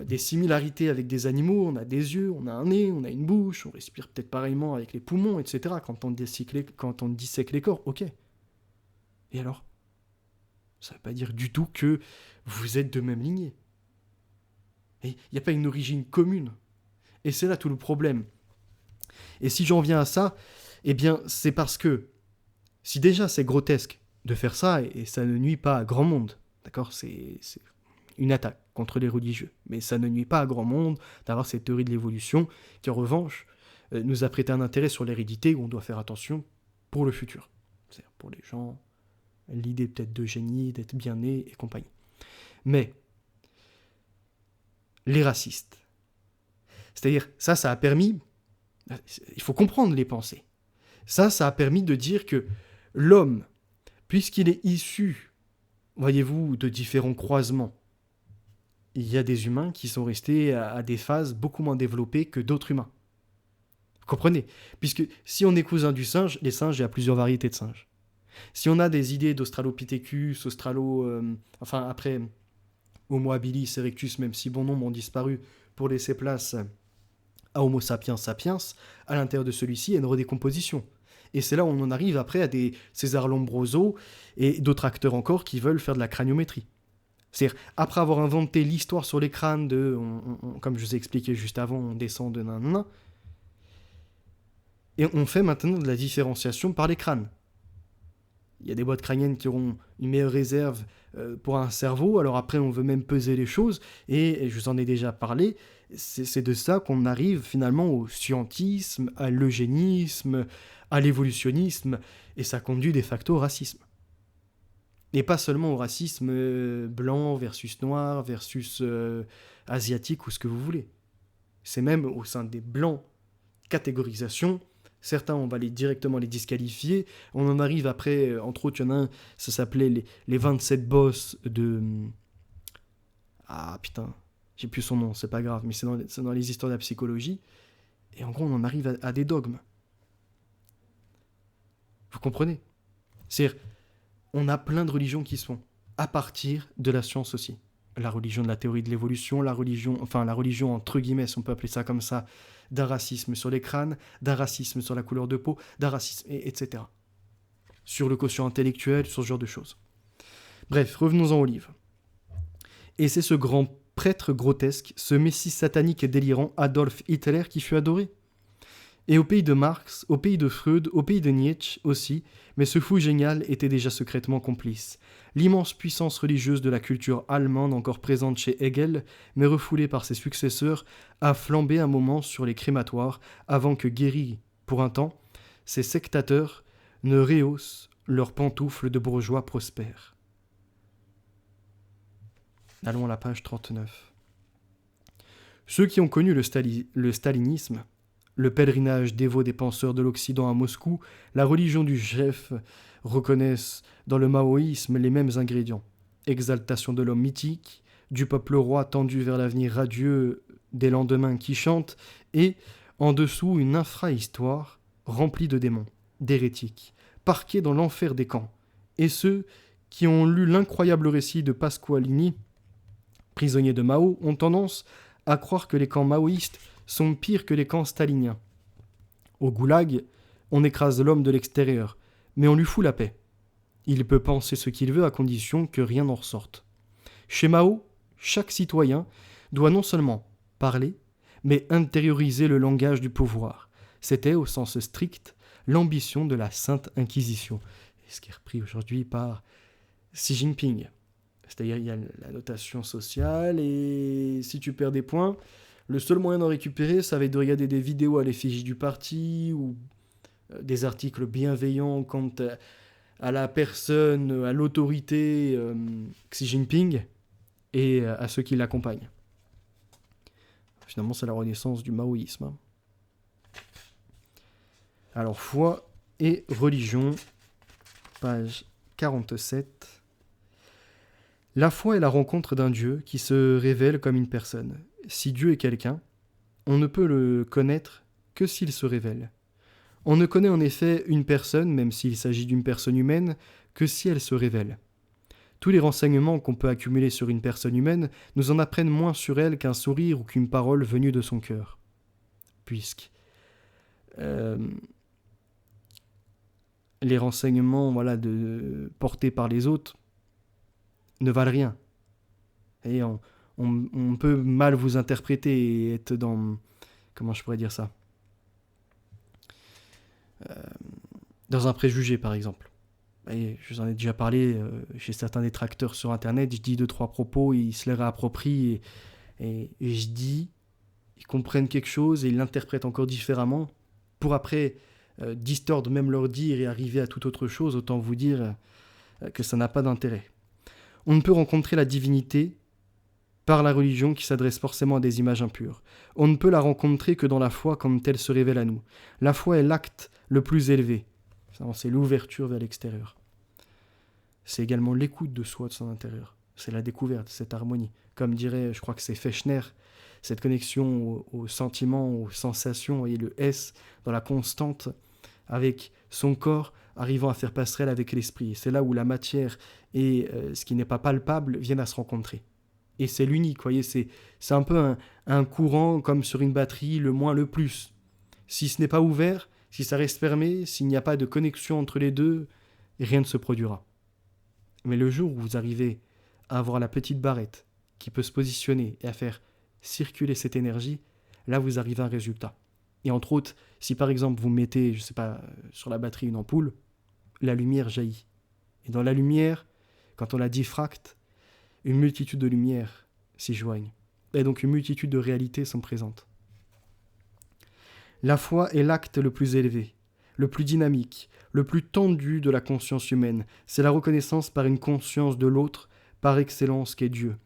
des similarités avec des animaux, on a des yeux, on a un nez, on a une bouche, on respire peut-être pareillement avec les poumons, etc. Quand on dissèque les corps, ok. Et alors ? Ça ne veut pas dire du tout que vous êtes de même lignée. Et il n'y a pas une origine commune. Et c'est là tout le problème. Et si j'en viens à ça, eh bien, c'est parce que si déjà c'est grotesque de faire ça, et ça ne nuit pas à grand monde, d'accord ? C'est une attaque contre les religieux. Mais ça ne nuit pas à grand monde d'avoir cette théorie de l'évolution qui, en revanche, nous a prêté un intérêt sur l'hérédité où on doit faire attention pour le futur. C'est-à-dire pour les gens, l'idée peut-être d'eugénie, d'être bien né et compagnie. Mais les racistes, c'est-à-dire ça a permis, il faut comprendre les pensées, ça a permis de dire que l'homme, puisqu'il est issu, voyez-vous, de différents croisements, il y a des humains qui sont restés à des phases beaucoup moins développées que d'autres humains. Vous comprenez ? Puisque si on est cousin du singe, les singes, il y a plusieurs variétés de singes. Si on a des idées d'Australopithecus, après Homo habilis, erectus, même si bon nombre ont disparu pour laisser place à Homo sapiens sapiens, à l'intérieur de celui-ci, il y a une redécomposition. Et c'est là où on en arrive après à des César Lombroso et d'autres acteurs encore qui veulent faire de la craniométrie. C'est-à-dire, après avoir inventé l'histoire sur les crânes comme je vous ai expliqué juste avant, on descend de nanana, et on fait maintenant de la différenciation par les crânes. Il y a des boîtes crâniennes qui auront une meilleure réserve pour un cerveau, alors après on veut même peser les choses, et je vous en ai déjà parlé, c'est de ça qu'on arrive finalement au scientisme, à l'eugénisme, à l'évolutionnisme, et ça conduit de facto au racisme. Et pas seulement au racisme blanc versus noir versus asiatique ou ce que vous voulez. C'est même au sein des blancs, catégorisation. Certains, on va directement les disqualifier. On en arrive après, entre autres, il y en a un, ça s'appelait les 27 boss de... Ah putain, j'ai plus son nom, c'est pas grave, mais c'est dans les histoires de la psychologie. Et en gros, on en arrive à des dogmes. Vous comprenez ? C'est-à-dire, on a plein de religions qui se font, à partir de la science aussi. La religion de la théorie de l'évolution, la religion entre guillemets, si on peut appeler ça comme ça, d'un racisme sur les crânes, d'un racisme sur la couleur de peau, d'un racisme, etc. Sur le quotient intellectuel, sur ce genre de choses. Bref, revenons-en au livre. Et c'est ce grand prêtre grotesque, ce messie satanique et délirant, Adolf Hitler, qui fut adoré. Et au pays de Marx, au pays de Freud, au pays de Nietzsche aussi, mais ce fou génial était déjà secrètement complice. L'immense puissance religieuse de la culture allemande encore présente chez Hegel, mais refoulée par ses successeurs, a flambé un moment sur les crématoires avant que, guéris pour un temps, ces sectateurs ne rehaussent leurs pantoufles de bourgeois prospères. Allons à la page 39. Ceux qui ont connu le stalinisme Le pèlerinage dévot des penseurs de l'Occident à Moscou, la religion du chef reconnaissent dans le maoïsme les mêmes ingrédients. Exaltation de l'homme mythique, du peuple roi tendu vers l'avenir radieux des lendemains qui chantent, et, en dessous, une infra-histoire remplie de démons, d'hérétiques, parqués dans l'enfer des camps. Et ceux qui ont lu l'incroyable récit de Pasqualini, prisonnier de Mao, ont tendance à croire que les camps maoïstes sont pires que les camps staliniens. Au goulag, on écrase l'homme de l'extérieur, mais on lui fout la paix. Il peut penser ce qu'il veut à condition que rien n'en ressorte. Chez Mao, chaque citoyen doit non seulement parler, mais intérioriser le langage du pouvoir. C'était, au sens strict, l'ambition de la Sainte Inquisition, ce qui est repris aujourd'hui par Xi Jinping. C'est-à-dire, il y a la notation sociale, et si tu perds des points, le seul moyen d'en récupérer, ça va être de regarder des vidéos à l'effigie du parti, ou des articles bienveillants quant à la personne, à l'autorité Xi Jinping, et à ceux qui l'accompagnent. Finalement, c'est la renaissance du maoïsme. Hein. Alors, foi et religion, page 47. La foi est la rencontre d'un Dieu qui se révèle comme une personne. Si Dieu est quelqu'un, on ne peut le connaître que s'il se révèle. On ne connaît en effet une personne, même s'il s'agit d'une personne humaine, que si elle se révèle. Tous les renseignements qu'on peut accumuler sur une personne humaine nous en apprennent moins sur elle qu'un sourire ou qu'une parole venue de son cœur. Puisque les renseignements portés par les autres ne valent rien. Et on peut mal vous interpréter et être dans... Comment je pourrais dire ça ? Dans un préjugé, par exemple. Et je vous en ai déjà parlé chez certains détracteurs sur Internet. Je dis 2-3 propos, ils se les réapproprient et je dis, ils comprennent quelque chose et ils l'interprètent encore différemment pour après distordre même leur dire et arriver à toute autre chose. Autant vous dire que ça n'a pas d'intérêt. On ne peut rencontrer la divinité par la religion qui s'adresse forcément à des images impures. On ne peut la rencontrer que dans la foi quand elle se révèle à nous. La foi est l'acte le plus élevé. C'est l'ouverture vers l'extérieur. C'est également l'écoute de soi, de son intérieur. C'est la découverte, cette harmonie. Comme dirait, je crois que c'est Fechner, cette connexion aux sentiments, aux sensations, et le S dans la constante, avec son corps arrivant à faire passerelle avec l'esprit. C'est là où la matière et ce qui n'est pas palpable viennent à se rencontrer. Et c'est l'unique, voyez, c'est un peu un courant comme sur une batterie, le moins, le plus. Si ce n'est pas ouvert, si ça reste fermé, s'il n'y a pas de connexion entre les deux, rien ne se produira. Mais le jour où vous arrivez à avoir la petite barrette qui peut se positionner et à faire circuler cette énergie, là vous arrivez à un résultat. Et entre autres, si par exemple vous mettez, je sais pas, sur la batterie une ampoule, la lumière jaillit. Et dans la lumière, quand on la diffracte, une multitude de lumières s'y joignent. Et donc une multitude de réalités sont présentes. La foi est l'acte le plus élevé, le plus dynamique, le plus tendu de la conscience humaine. C'est la reconnaissance par une conscience de l'autre, par excellence qu'est Dieu.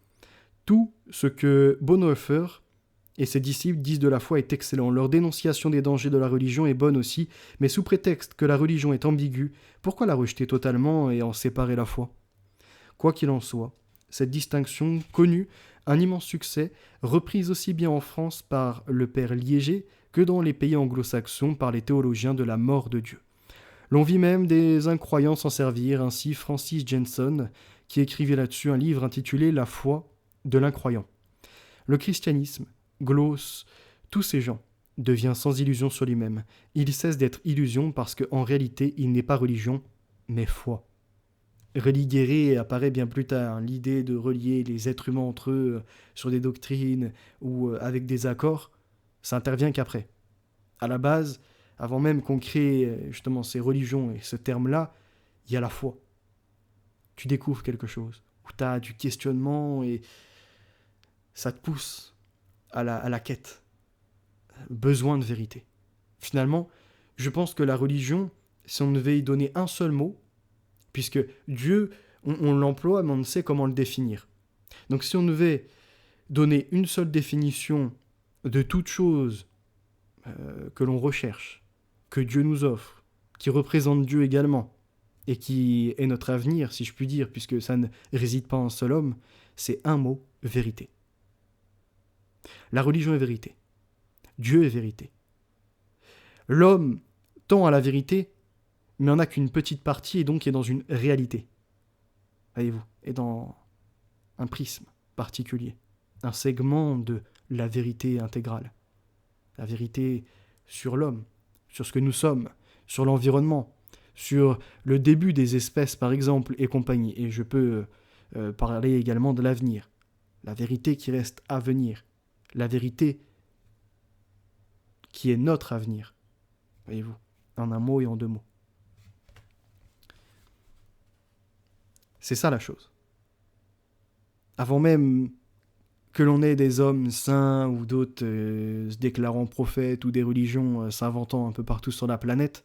Tout ce que Bonhoeffer et ses disciples disent de la foi est excellent. Leur dénonciation des dangers de la religion est bonne aussi, mais sous prétexte que la religion est ambiguë, pourquoi la rejeter totalement et en séparer la foi ? Quoi qu'il en soit, cette distinction connue, un immense succès, reprise aussi bien en France par le père Liégé que dans les pays anglo-saxons par les théologiens de la mort de Dieu. L'on vit même des incroyants s'en servir, ainsi Francis Jenson, qui écrivait là-dessus un livre intitulé « La foi de l'incroyant ». Le christianisme glosse tous ces gens, devient sans illusion sur lui-même. Il cesse d'être illusion parce qu'en réalité, il n'est pas religion, mais foi. Religere apparaît bien plus tard, l'idée de relier les êtres humains entre eux sur des doctrines ou avec des accords, ça intervient qu'après. À la base, avant même qu'on crée justement ces religions et ce terme-là, il y a la foi. Tu découvres quelque chose, où tu as du questionnement et ça te pousse à la quête. Besoin de vérité. Finalement, je pense que la religion, si on devait y donner un seul mot, puisque Dieu, on l'emploie, mais on ne sait comment le définir. Donc si on devait donner une seule définition de toute chose que l'on recherche, que Dieu nous offre, qui représente Dieu également, et qui est notre avenir, si je puis dire, puisque ça ne réside pas en un seul homme, c'est un mot, vérité. La religion est vérité. Dieu est vérité. L'homme tend à la vérité, mais n'en a qu'une petite partie, et donc est dans une réalité. Voyez-vous, est dans un prisme particulier, un segment de la vérité intégrale. La vérité sur l'homme, sur ce que nous sommes, sur l'environnement, sur le début des espèces par exemple et compagnie. Et je peux parler également de l'avenir. La vérité qui reste à venir. La vérité qui est notre avenir. Voyez-vous, en un mot et en deux mots. C'est ça la chose. Avant même que l'on ait des hommes saints ou d'autres se déclarant prophètes ou des religions s'inventant un peu partout sur la planète,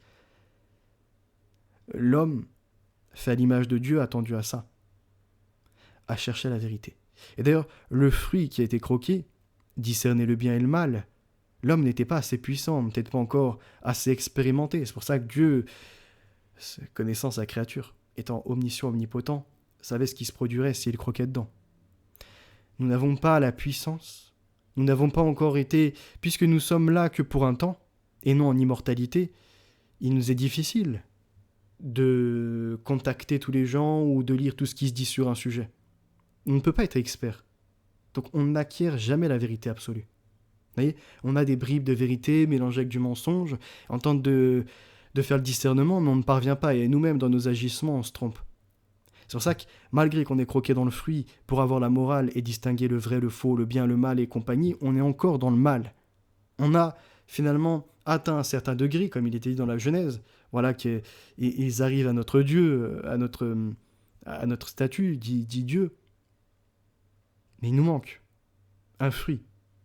l'homme, fait à l'image de Dieu, a tendu à ça, à chercher la vérité. Et d'ailleurs, le fruit qui a été croqué, discerner le bien et le mal, l'homme n'était pas assez puissant, peut-être pas encore assez expérimenté. C'est pour ça que Dieu, connaissant sa créature, étant omniscient, omnipotent, savait ce qui se produirait s'il croquait dedans. Nous n'avons pas la puissance, nous n'avons pas encore été, puisque nous sommes là que pour un temps, et non en immortalité, il nous est difficile de contacter tous les gens ou de lire tout ce qui se dit sur un sujet. On ne peut pas être expert. Donc on n'acquiert jamais la vérité absolue. Vous voyez, on a des bribes de vérité mélangées avec du mensonge, on tente de faire le discernement, mais on ne parvient pas, et nous-mêmes, dans nos agissements, on se trompe. C'est pour ça que, malgré qu'on est croqué dans le fruit pour avoir la morale et distinguer le vrai, le faux, le bien, le mal et compagnie, on est encore dans le mal. On a finalement atteint un certain degré, comme il était dit dans la Genèse, voilà, qu'ils arrivent à notre Dieu, à notre statut, dit Dieu. Mais il nous manque un fruit.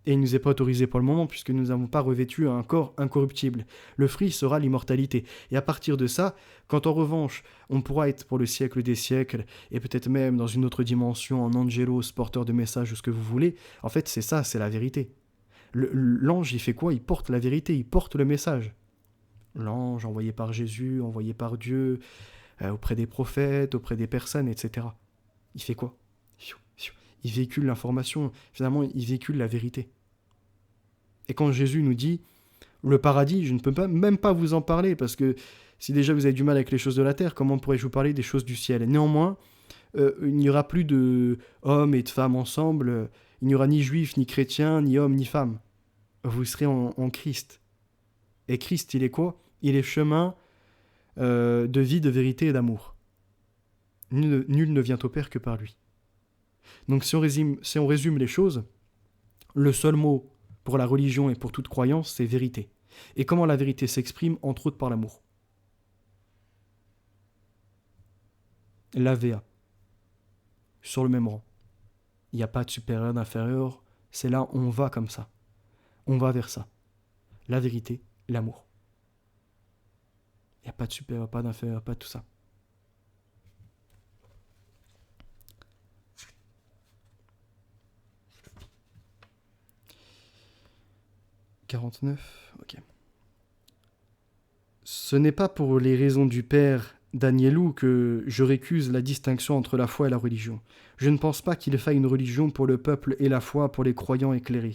Et il ne nous est pas autorisé pour le moment, puisque nous n'avons pas revêtu un corps incorruptible. Le fruit sera l'immortalité. Et à partir de ça, quand en revanche, on pourra être pour le siècle des siècles, et peut-être même dans une autre dimension, en angelos, porteur de messages, ou ce que vous voulez, en fait, c'est ça, c'est la vérité. L'ange, il fait quoi? Il porte la vérité, il porte le message. L'ange, envoyé par Jésus, envoyé par Dieu, auprès des prophètes, auprès des personnes, etc. Il fait quoi? Il véhicule l'information, finalement, il véhicule la vérité. Et quand Jésus nous dit, le paradis, je ne peux même pas vous en parler, parce que si déjà vous avez du mal avec les choses de la terre, comment pourrais-je vous parler des choses du ciel? Néanmoins, il n'y aura plus de hommes et de femmes ensemble, il n'y aura ni juifs, ni chrétiens, ni hommes, ni femmes. Vous serez en Christ. Et Christ, il est quoi? Il est chemin de vie, de vérité et d'amour. Nul ne vient au Père que par lui. Donc si on résume les choses, le seul mot pour la religion et pour toute croyance, c'est vérité. Et comment la vérité s'exprime, entre autres par l'amour. L'AVA, sur le même rang. Il n'y a pas de supérieur, d'inférieur, c'est là, on va comme ça. On va vers ça. La vérité, l'amour. Il n'y a pas de supérieur, pas d'inférieur, pas tout ça. « 49, ok. Ce n'est pas pour les raisons du père d'Agnelou que je récuse la distinction entre la foi et la religion. Je ne pense pas qu'il faille une religion pour le peuple et la foi pour les croyants éclairés.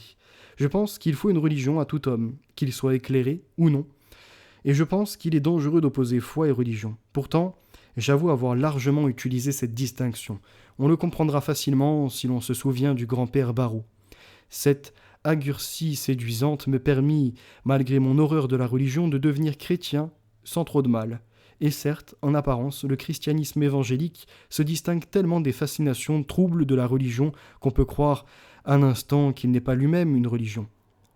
Je pense qu'il faut une religion à tout homme, qu'il soit éclairé ou non. Et je pense qu'il est dangereux d'opposer foi et religion. Pourtant, j'avoue avoir largement utilisé cette distinction. On le comprendra facilement si l'on se souvient du grand-père Barou. Cette agurcie séduisante me permit, malgré mon horreur de la religion, de devenir chrétien sans trop de mal. Et certes, en apparence, le christianisme évangélique se distingue tellement des fascinations troubles de la religion qu'on peut croire un instant qu'il n'est pas lui-même une religion.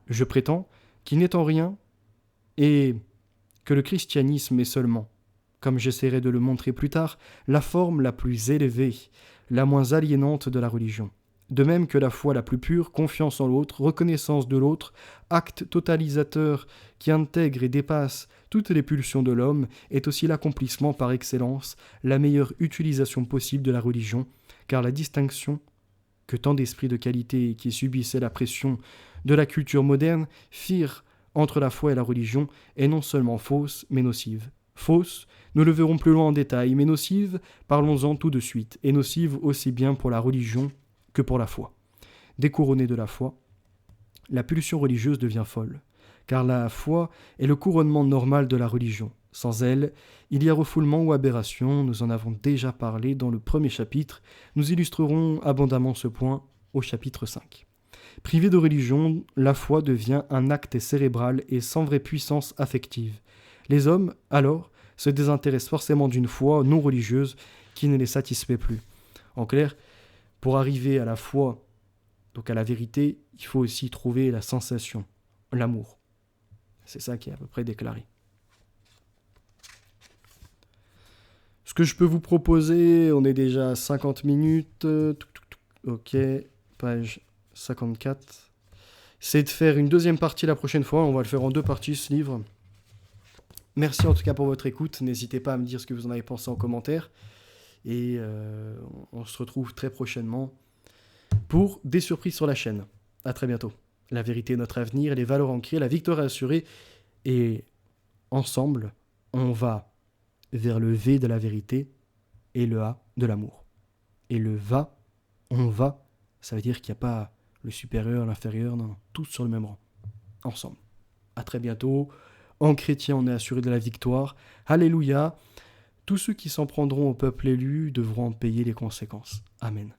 Je prétends qu'il n'est en rien et que le christianisme est seulement, comme j'essaierai de le montrer plus tard, la forme la plus élevée, la moins aliénante de la religion. De même que la foi la plus pure, confiance en l'autre, reconnaissance de l'autre, acte totalisateur qui intègre et dépasse toutes les pulsions de l'homme, est aussi l'accomplissement par excellence, la meilleure utilisation possible de la religion, car la distinction que tant d'esprits de qualité qui subissaient la pression de la culture moderne firent entre la foi et la religion est non seulement fausse, mais nocive. Fausse, nous le verrons plus loin en détail, mais nocive, parlons-en tout de suite, et nocive aussi bien pour la religion que pour la foi. Découronnée de la foi, la pulsion religieuse devient folle, car la foi est le couronnement normal de la religion. Sans elle, il y a refoulement ou aberration, nous en avons déjà parlé dans le premier chapitre, nous illustrerons abondamment ce point au chapitre 5. Privée de religion, la foi devient un acte cérébral et sans vraie puissance affective. Les hommes, alors, se désintéressent forcément d'une foi non religieuse qui ne les satisfait plus. En clair, pour arriver à la foi, donc à la vérité, il faut aussi trouver la sensation, l'amour. C'est ça qui est à peu près déclaré. Ce que je peux vous proposer, on est déjà à 50 minutes. Ok, page 54. C'est de faire une deuxième partie la prochaine fois. On va le faire en 2 parties, ce livre. Merci en tout cas pour votre écoute. N'hésitez pas à me dire ce que vous en avez pensé en commentaire. Et on se retrouve très prochainement pour des surprises sur la chaîne. À très bientôt. La vérité est notre avenir, les valeurs ancrées, la victoire est assurée. Et ensemble, on va vers le V de la vérité et le A de l'amour. Et le va, on va, ça veut dire qu'il n'y a pas le supérieur, l'inférieur, non, tous sur le même rang. Ensemble. À très bientôt. En chrétien, on est assuré de la victoire. Alléluia. Tous ceux qui s'en prendront au peuple élu devront en payer les conséquences. Amen.